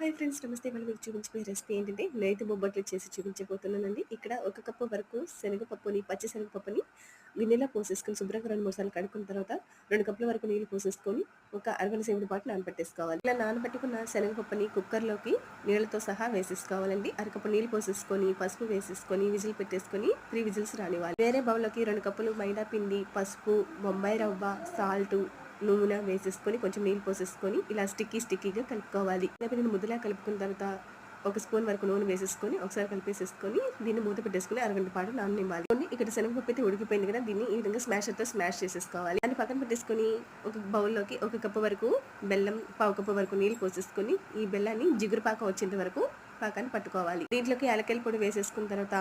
Hi friends, నమస్తే. ఇవాళ మీకు చూపించే రెసిపీ ఏంటంటే నేతి బొబ్బట్లు చేసి చూపించబోతున్నానండి. ఇక్కడ ఒక కప్పు వరకు శనగపప్పుని, పచ్చి శనగపప్పుని గిన్నెలో పోసేసుకొని శుభ్రంగా 2, 3 సార్లు కడుక్కున్న తర్వాత 2 కప్పుల వరకు నీళ్ళు పోసేసుకొని ఒక అరగంట సేపటి పాటు నానబెట్టేసుకోవాలి. ఇలా నానబెట్టుకున్న శనగపప్పుని కుక్కర్లోకి నీళ్ళతో సహా వేసేసుకోవాలండి. అరకప్పు నీళ్ళు పోసేసుకొని పసుపు వేసేసుకొని విజిల్ పెట్టేసుకొని 3 విజిల్స్ రానివ్వాలి. వేరే బౌల్లోకి 2 కప్పులు మైదా పిండి, పసుపు, బొంబాయి రవ్వ, సాల్ట్, నూనె వేసేసుకొని కొంచెం నీళ్ళు పోసేసుకొని ఇలా స్టిక్కీగా కలుపుకోవాలి. పిండిని ముద్దలా కలుపుకున్న తర్వాత ఒక స్పూన్ వరకు నూనె వేసేసుకొని ఒకసారి కలిపేసేసుకొని దీన్ని మూత పెట్టేసుకుని అరగంట పాటు నాననివ్వాలి. ఇక్కడ శనగపప్పు అయితే ఉడికిపోయింది కదా, దీన్ని ఈ విధంగా స్మాషర్తో స్మాష్ చేసేసుకోవాలి. దాన్ని పక్కన పెట్టేసుకొని ఒక బౌల్లోకి 1 కప్పు వరకు బెల్లం, 1/2 కప్పు వరకు నీళ్ళు పోసేసుకొని ఈ బెల్లాన్ని జిగురు పాకం వచ్చేంత వరకు పాకాన్ని పట్టుకోవాలి. దీంట్లోకి యాలక్కాయల పొడి వేసేసుకున్న తర్వాత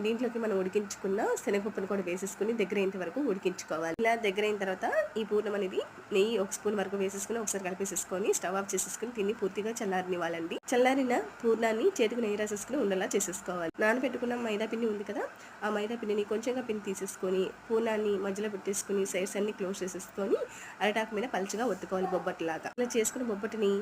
దీంట్లోకి మనం ఉడికించుకున్న శనగపప్పును కూడా వేసేసుకుని దగ్గర అయ్యేంత వరకు ఉడికించుకోవాలి. ఇలా దగ్గర అయిన తర్వాత ఈ పూర్ణం అనేది నెయ్యి 1 స్పూన్ వరకు వేసేసుకుని ఒకసారి కలిపేసేసుకొని స్టవ్ ఆఫ్ చేసేసుకుని దీన్ని పూర్తిగా చల్లారనివ్వాలండి. చల్లారిన పూర్ణాన్ని చేతికి నెయ్యి రాసేసుకుని ఉండలా చేసేసుకోవాలి. నానబెట్టుకున్న మైదా పిండి ఉంది కదా, ఆ మైదా పిండిని కొంచెంగా పిండి తీసేసుకొని పూర్ణాన్ని మధ్యలో పెట్టేసుకుని సైడ్స్ అన్ని క్లోజ్ చేసేసుకొని అరటాకు మీద పలుచగా ఒత్తుకోవాలి బొబ్బట్లాగా. ఇలా చేసుకున్న బొబ్బటిని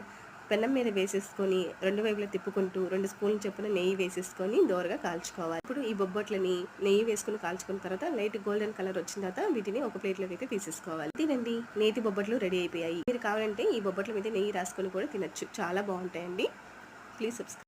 పెనం మీద వేసేసుకొని 2 వైపులా తిప్పుకుంటూ 2 స్పూన్ల చొప్పున నెయ్యి వేసేసుకొని దోరగా కాల్చుకోవాలి. ఇప్పుడు ఈ బొబ్బట్లని నెయ్యి వేసుకుని కాల్చుకున్న తర్వాత లైట్ గోల్డెన్ కలర్ వచ్చిన తర్వాత వీటిని ఒక ప్లేట్లోకి అయితే తీసేసుకోవాలి. తినండి, నేతి బొబ్బట్లు రెడీ అయిపోయాయి. మీరు కావాలంటే ఈ బొబ్బట్ల మీద నెయ్యి రాసుకొని కూడా తినచ్చు, చాలా బాగుంటాయండి. Please subscribe.